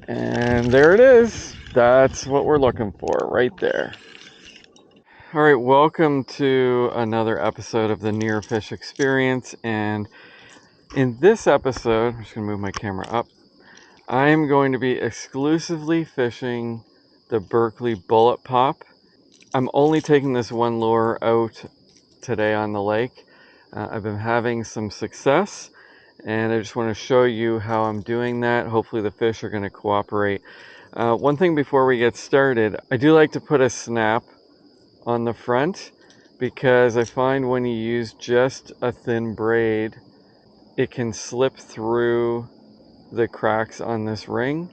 And there it is. That's what we're looking for right there. All right, welcome to another episode of the Near Fish Experience. And in this episode, I'm just gonna move my camera up. I am going to be exclusively fishing the Berkley Bullet Pop. I'm only taking this one lure out today on the lake. I've been having some success, and I just want to show you how I'm doing that. Hopefully the fish are going to cooperate. One thing before we get started, I do like to put a snap on the front because I find when you use just a thin braid, it can slip through the cracks on this ring,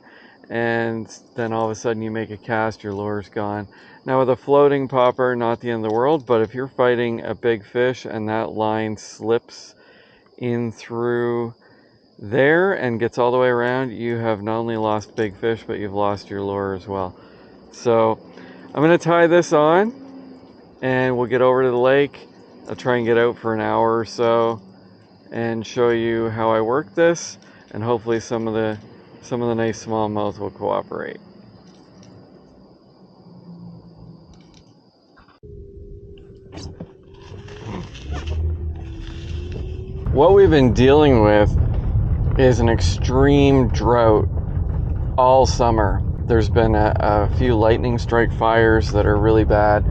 and then all of a sudden you make a cast, your lure's gone. Now with a floating popper, not the end of the world, but if you're fighting a big fish and that line slips in through there and gets all the way around, you have not only lost big fish, but you've lost your lure as well. So I'm going to tie this on and we'll get over to the lake. I'll try and get out for an hour or so and show you how I work this, and hopefully some of the nice smallmouth will cooperate. What we've been dealing with is an extreme drought all summer. There's been a few lightning strike fires that are really bad.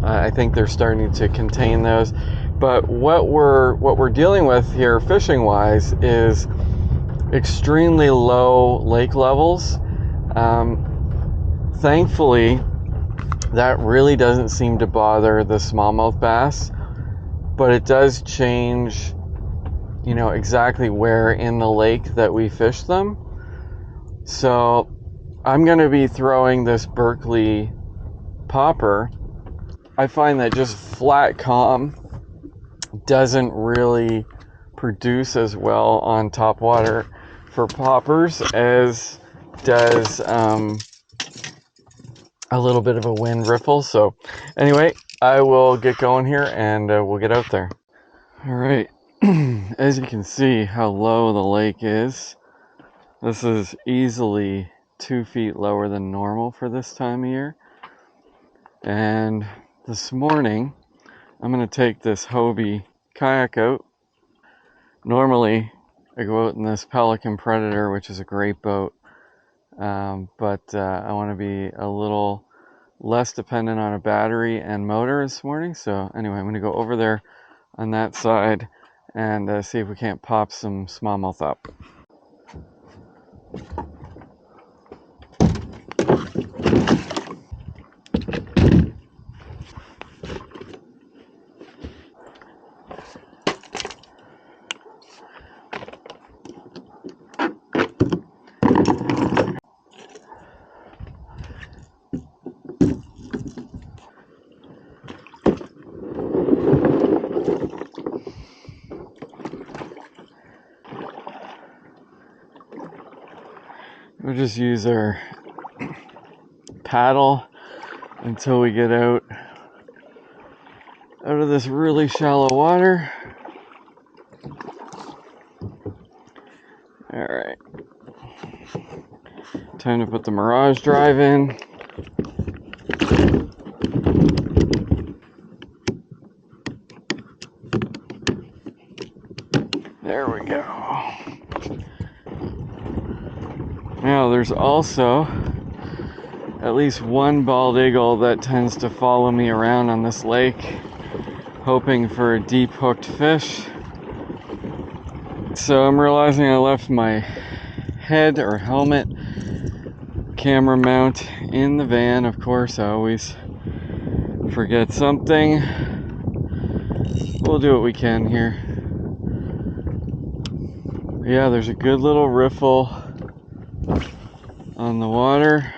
I think they're starting to contain those. But what we're dealing with here fishing wise is extremely low lake levels. Thankfully, that really doesn't seem to bother the smallmouth bass, but it does change, exactly where in the lake that we fish them. So I'm going to be throwing this Berkley popper. I find that just flat calm doesn't really produce as well on topwater for poppers as does a little bit of a wind riffle. So anyway, I will get going here and we'll get out there. All right, as you can see how low the lake is, this is easily 2 feet lower than normal for this time of year. And this morning I'm going to take this Hobie kayak out. Normally I go out in this Pelican Predator, which is a great boat, but I want to be a little less dependent on a battery and motor this morning. So anyway, I'm going to go over there on that side and see if we can't pop some smallmouth up. We'll just use our paddle until we get out of this really shallow water. All right, time to put the Mirage drive in. There we go. Now there's also at least one bald eagle that tends to follow me around on this lake, hoping for a deep hooked fish. So I'm realizing I left my head or helmet camera mount in the van. Of course, I always forget something. We'll do what we can here. Yeah, there's a good little riffle on the water,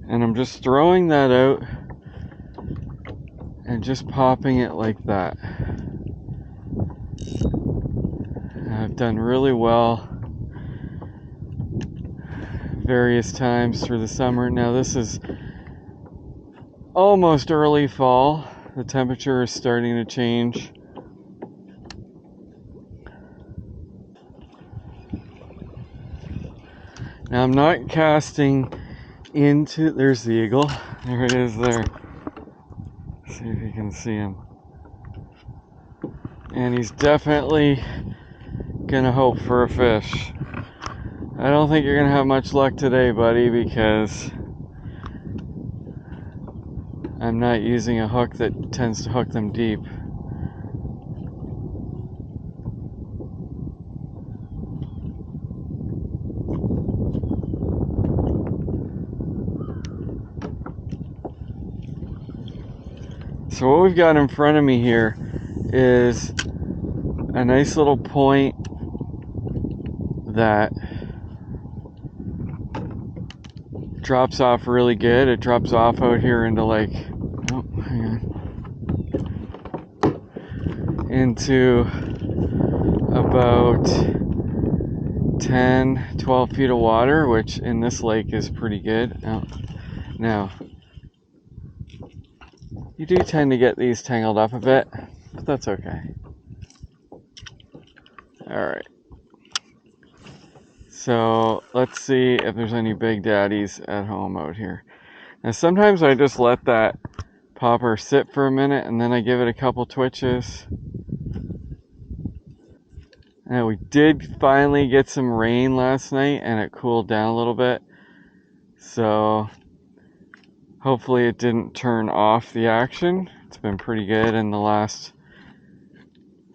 and I'm just throwing that out and just popping it like that. I've done really well various times through the summer. Now this is almost early fall. The temperature is starting to change. Now I'm not casting into, there's the eagle. There it is there. See if you can see him. And he's definitely gonna hope for a fish. I don't think you're gonna have much luck today, buddy, because I'm not using a hook that tends to hook them deep. So what we've got in front of me here is a nice little point that drops off really good. It drops off out here into like, oh, hang on, into about 10-12 feet of water, which in this lake is pretty good. Oh, now, you do tend to get these tangled up a bit, but that's okay. Alright. So let's see if there's any big daddies at home out here. Now sometimes I just let that popper sit for a minute and then I give it a couple twitches. Now we did finally get some rain last night and it cooled down a little bit. So hopefully it didn't turn off the action. It's been pretty good in the last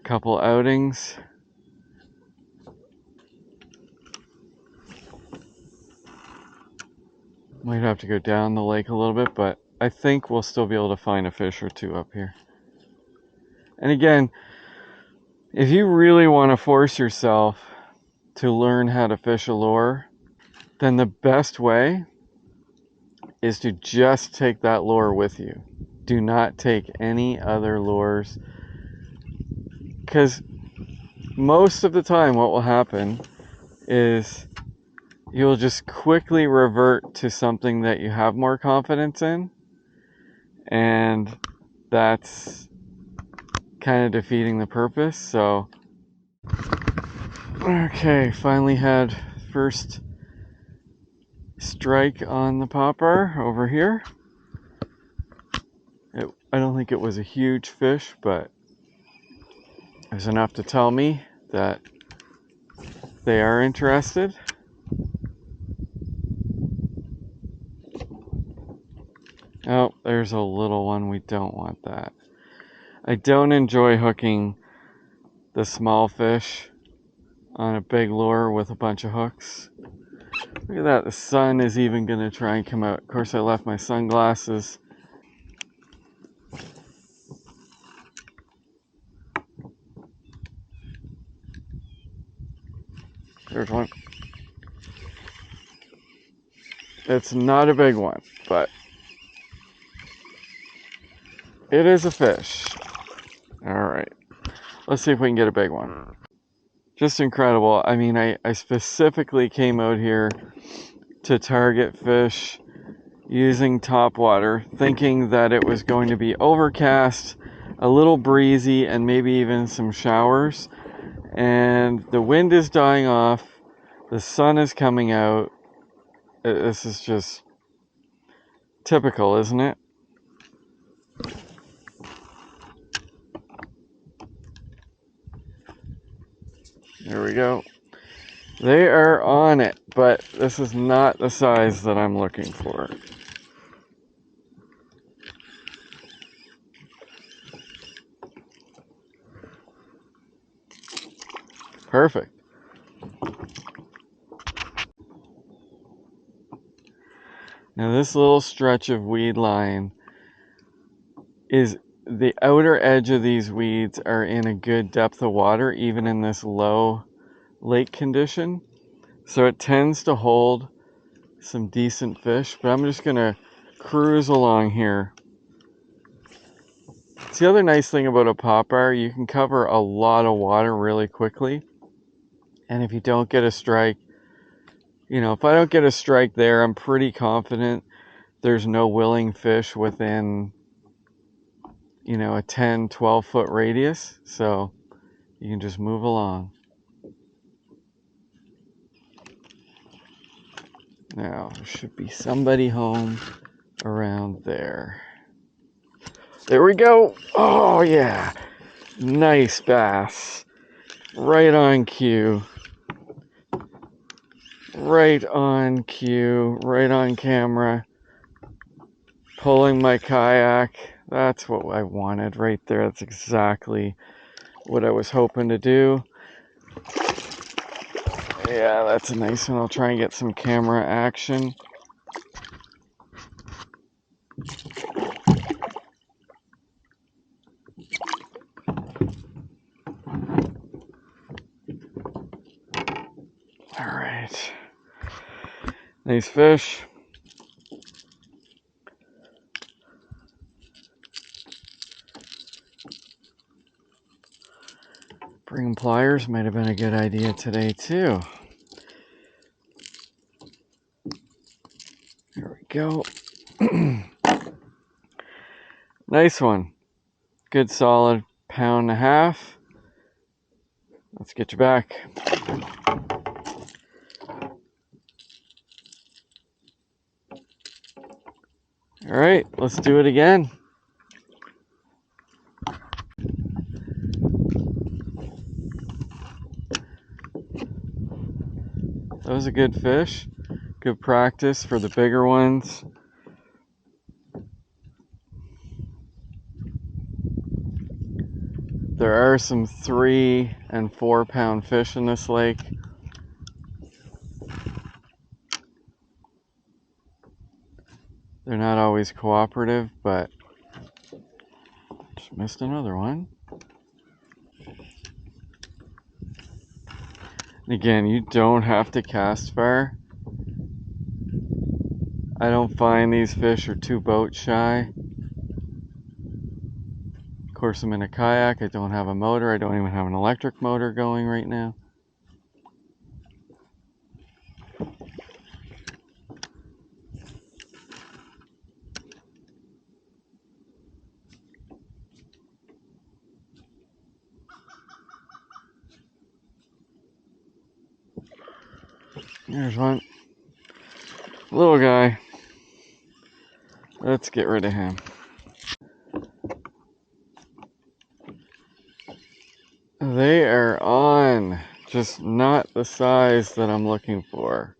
couple outings. Might have to go down the lake a little bit, but I think we'll still be able to find a fish or two up here. And again, if you really want to force yourself to learn how to fish a lure, then the best way is to just take that lure with you. Do not take any other lures, because most of the time what will happen is you'll just quickly revert to something that you have more confidence in, and that's kind of defeating the purpose. So okay, finally had first strike on the popper over here. I don't think it was a huge fish, but it was enough to tell me that they are interested. Oh, there's a little one. We don't want that. I don't enjoy hooking the small fish on a big lure with a bunch of hooks. Look at that. The sun is even going to try and come out. Of course, I left my sunglasses. There's one. It's not a big one, but it is a fish. All right. Let's see if we can get a big one. Just incredible. I mean, I specifically came out here to target fish using Topwater, thinking that it was going to be overcast, a little breezy, and maybe even some showers. And the wind is dying off. The sun is coming out. This is just typical, isn't it? There we go. They are on it, but this is not the size that I'm looking for. Perfect. Now this little stretch of weed line is the outer edge of these weeds are in a good depth of water, even in this low lake condition. So it tends to hold some decent fish, but I'm just gonna cruise along here. It's the other nice thing about a popper, you can cover a lot of water really quickly. And if you don't get a strike, you know, if I don't get a strike there, I'm pretty confident there's no willing fish within, you know, a 10-12 foot radius. So you can just move along. Now, there should be somebody home around there. There we go. Oh, yeah. Nice bass. Right on cue. Right on cue. Right on camera. Pulling my kayak. That's what I wanted right there. That's exactly what I was hoping to do. Yeah, that's a nice one. I'll try and get some camera action. All right. Nice fish. Bringing pliers might have been a good idea today too. There we go. Nice one. Good solid pound and a half. Let's get you back. All right, let's do it again. That was a good fish. Good practice for the bigger ones. There are some 3 and 4 pound fish in this lake. They're not always cooperative, but just missed another one. Again, you don't have to cast far. I don't find these fish are too boat shy. Of course, I'm in a kayak. I don't have a motor. I don't even have an electric motor going right now. There's one. Little guy. Let's get rid of him. They are on. Just not the size that I'm looking for.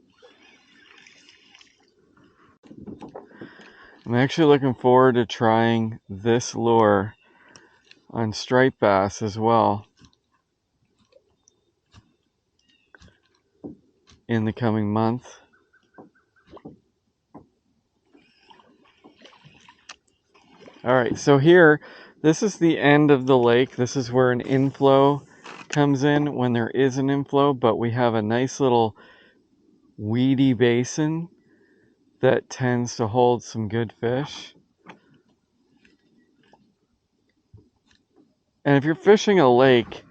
I'm actually looking forward to trying this lure on striped bass as well in the coming month. All right, so here, this is the end of the lake. This is where an inflow comes in when there is an inflow, but we have a nice little weedy basin that tends to hold some good fish. And if you're fishing a lake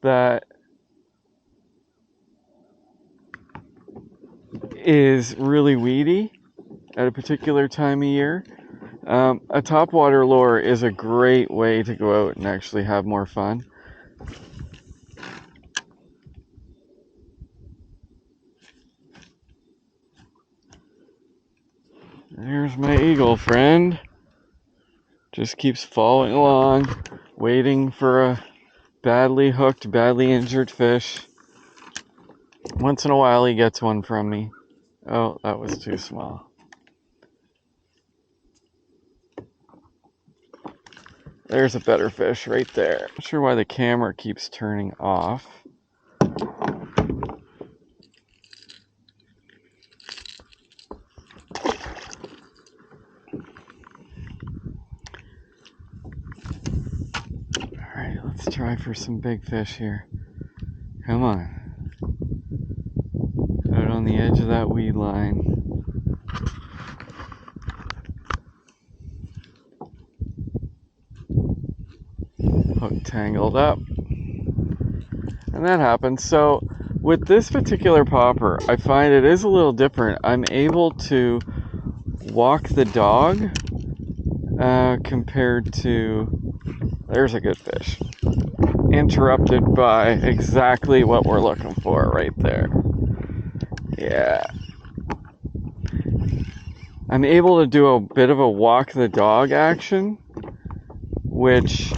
that is really weedy at a particular time of year, a topwater lure is a great way to go out and actually have more fun. There's my eagle friend. Just keeps following along, waiting for a badly hooked, badly injured fish. Once in a while he gets one from me. Oh, that was too small. There's a better fish right there. Not sure why the camera keeps turning off. Alright, let's try for some big fish here. Come on. Out on the edge of that weed line. Hook tangled up. And that happens. So with this particular popper, I find it is a little different. I'm able to walk the dog compared to, there's a good fish. Interrupted by exactly what we're looking for right there. Yeah. I'm able to do a bit of a walk the dog action, which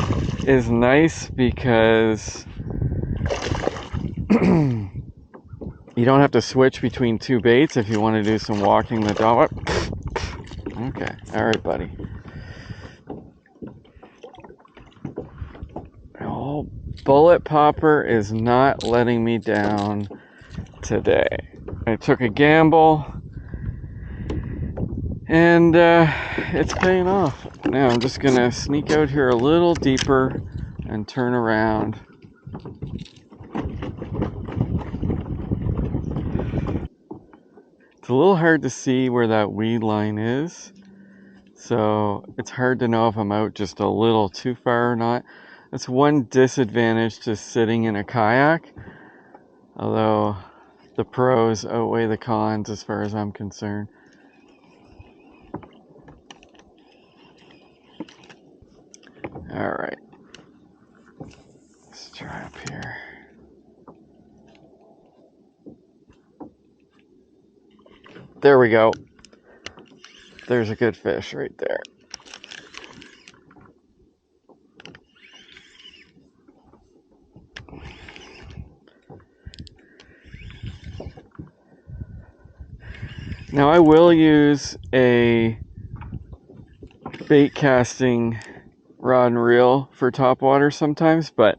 is nice because you don't have to switch between two baits if you want to do some walking the dog. Okay, all right, buddy. Oh, Bullet Popper is not letting me down today. I took a gamble, and it's paying off. Now I'm just gonna sneak out here a little deeper and turn around. It's a little hard to see where that weed line is, so it's hard to know if I'm out just a little too far or not. That's one disadvantage to sitting in a kayak, although the pros outweigh the cons as far as I'm concerned. All right, let's try up here. There we go. There's a good fish right there. Now I will use a bait casting rod and reel for topwater sometimes, but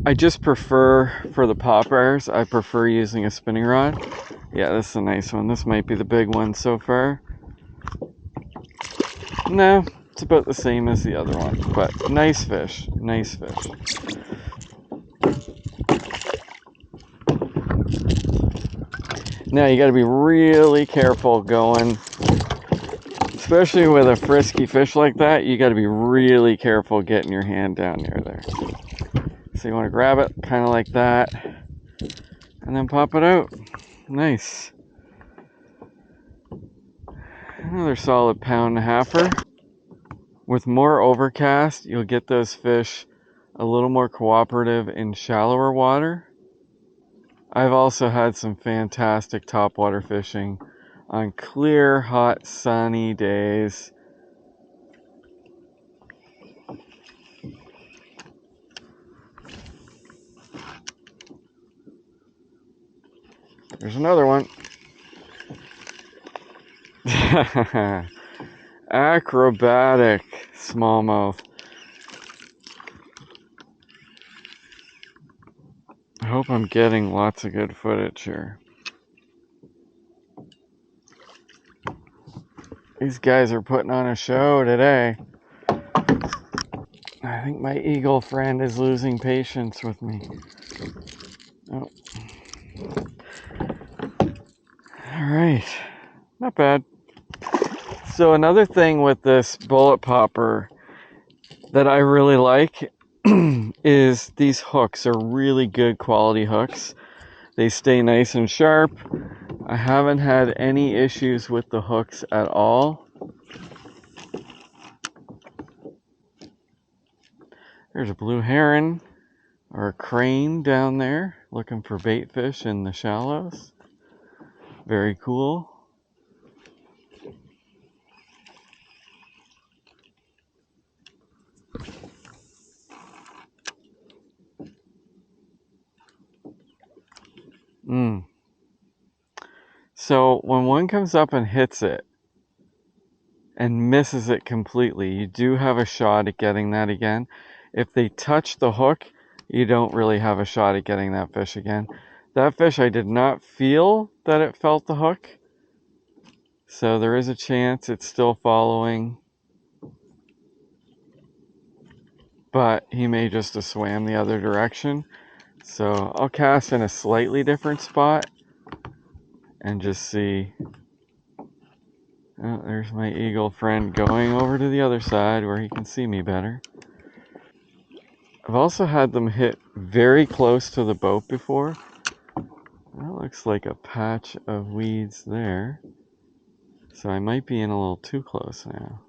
I just prefer, for the poppers, I prefer using a spinning rod. Yeah, this is a nice one. This might be the big one so far. No, it's about the same as the other one, but nice fish, nice fish. Now you got to be really careful going, especially with a frisky fish like that. You got to be really careful getting your hand down near there. So you want to grab it kind of like that and then pop it out. Nice. Another solid 1.5-pounder. With more overcast, you'll get those fish a little more cooperative in shallower water. I've also had some fantastic topwater fishing on clear, hot, sunny days. There's another one. Acrobatic smallmouth. I hope I'm getting lots of good footage here. These guys are putting on a show today. I think my eagle friend is losing patience with me. Oh. All right, not bad. So another thing with this bullet popper that I really like is these hooks are really good quality hooks. They stay nice and sharp. I haven't had any issues with the hooks at all. There's a blue heron or a crane down there looking for bait fish in the shallows. Very cool. So when one comes up and hits it and misses it completely, you do have a shot at getting that again. If they touch the hook, you don't really have a shot at getting that fish again. That fish, I did not feel that it felt the hook. So there is a chance it's still following. But he may just have swam the other direction. So I'll cast in a slightly different spot and just see. Oh, there's my eagle friend going over to the other side where he can see me better. I've also had them hit very close to the boat before. That looks like a patch of weeds there. So I might be in a little too close now.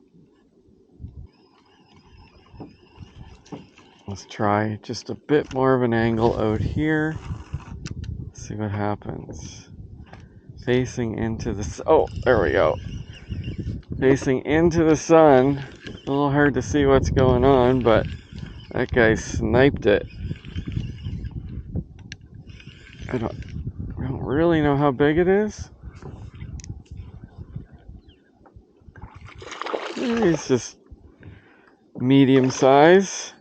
Let's try just a bit more of an angle out here. See what happens. facing into the, oh, there we go. Facing into the sun. A little hard to see what's going on, but that guy sniped it. I don't really know how big it is. He's just medium size.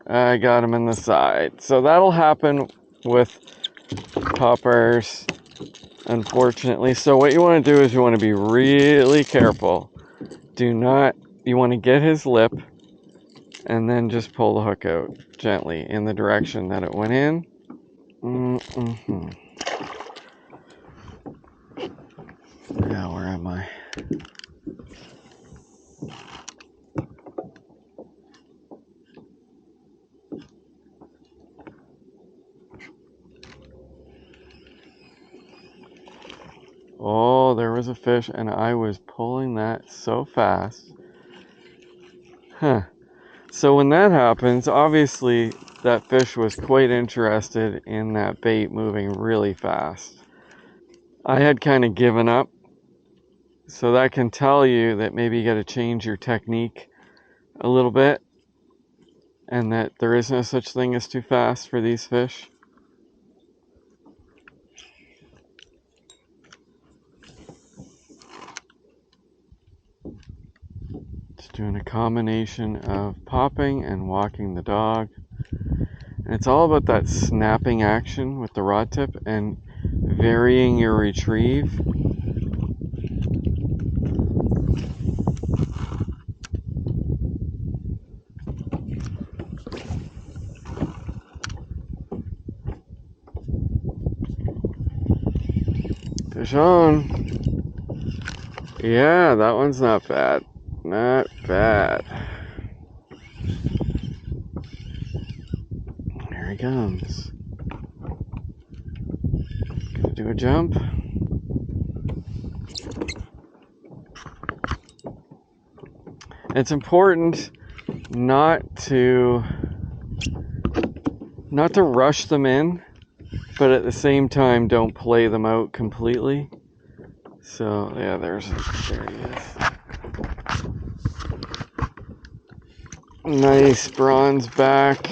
I got him in the side. So that'll happen with poppers, unfortunately. So what you want to do is you want to be really careful. You want to get his lip and then just pull the hook out gently in the direction that it went in. Now, where am I? Oh, there was a fish, and I was pulling that so fast. Huh. So when that happens, obviously that fish was quite interested in that bait moving really fast. I had kind of given up. So that can tell you that maybe you got to change your technique a little bit, and that there is no such thing as too fast for these fish. Just doing a combination of popping and walking the dog. And it's all about that snapping action with the rod tip and varying your retrieve. Fish on. Yeah, that one's not bad. Not bad. Here he comes. Gonna do a jump. It's important not to rush them in, but at the same time don't play them out completely. So yeah, there he is. Nice bronze back.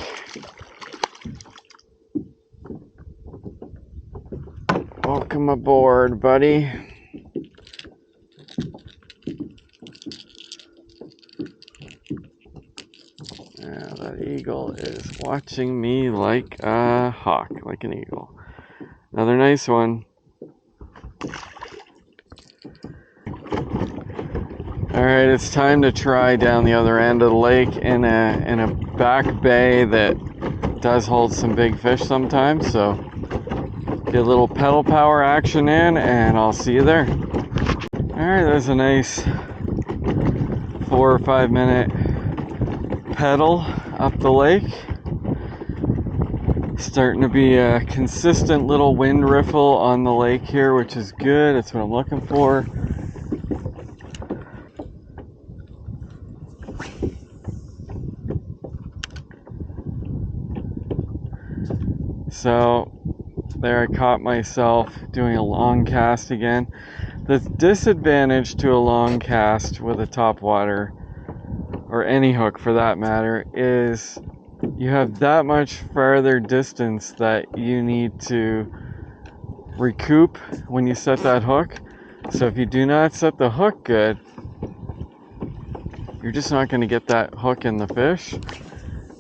Welcome aboard, buddy. Yeah, that eagle is watching me like a hawk, like an eagle. Another nice one. Alright, it's time to try down the other end of the lake in a back bay that does hold some big fish sometimes, so get a little pedal power action in and I'll see you there. Alright, there's a nice 4 or 5 minute pedal up the lake. Starting to be a consistent little wind riffle on the lake here, which is good. That's what I'm looking for. So there I caught myself doing a long cast again. The disadvantage to a long cast with a topwater, or any hook for that matter, is you have that much farther distance that you need to recoup when you set that hook. So if you do not set the hook good, you're just not going to get that hook in the fish.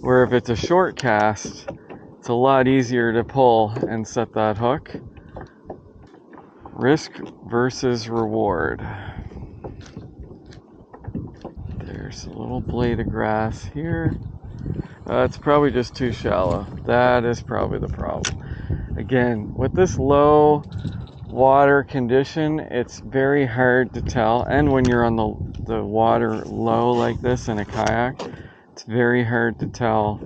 Where if it's a short cast, it's a lot easier to pull and set that hook. Risk versus reward. There's a little blade of grass here. It's probably just too shallow. That is probably the problem. Again, with this low water condition, it's very hard to tell. And when you're on the water low like this in a kayak, it's very hard to tell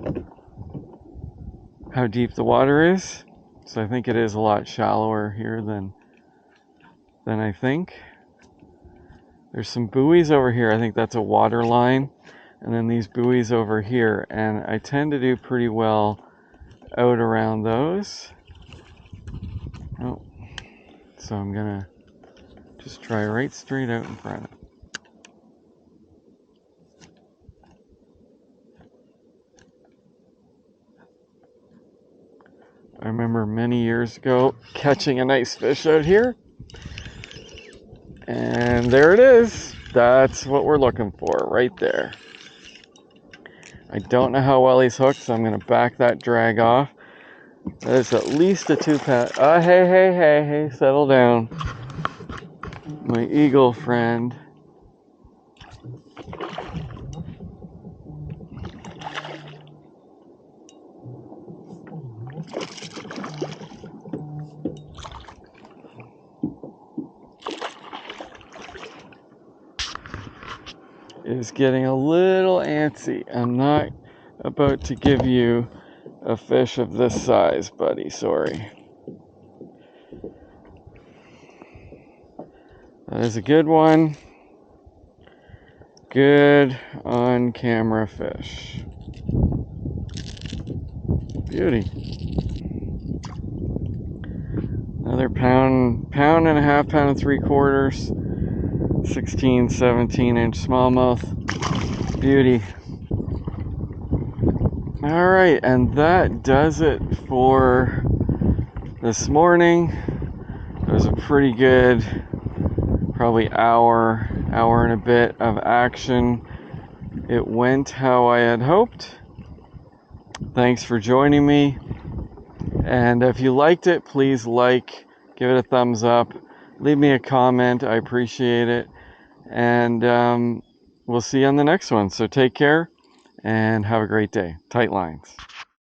how deep the water is. So I think it is a lot shallower here than I think. There's some buoys over here. I think that's a water line. And then these buoys over here. And I tend to do pretty well out around those. Oh, So I'm gonna just try right straight out in front. I remember many years ago catching a nice fish out here. And there it is. That's what we're looking for right there. I don't know how well he's hooked, so I'm going to back that drag off. That is at least a 2-pound. Hey, settle down. My eagle friend. Is getting a little antsy. I'm not about to give you a fish of this size, buddy. Sorry. That is a good one. Good on camera fish. Beauty. Another pound and a half, pound and 3/4, 16, 17-inch smallmouth. Beauty. All right, and that does it for this morning. It was a pretty good, probably hour and a bit of action. It went how I had hoped. Thanks for joining me. And if you liked it, please give it a thumbs up, leave me a comment. I appreciate it. And we'll see you on the next one. So take care and have a great day. Tight lines.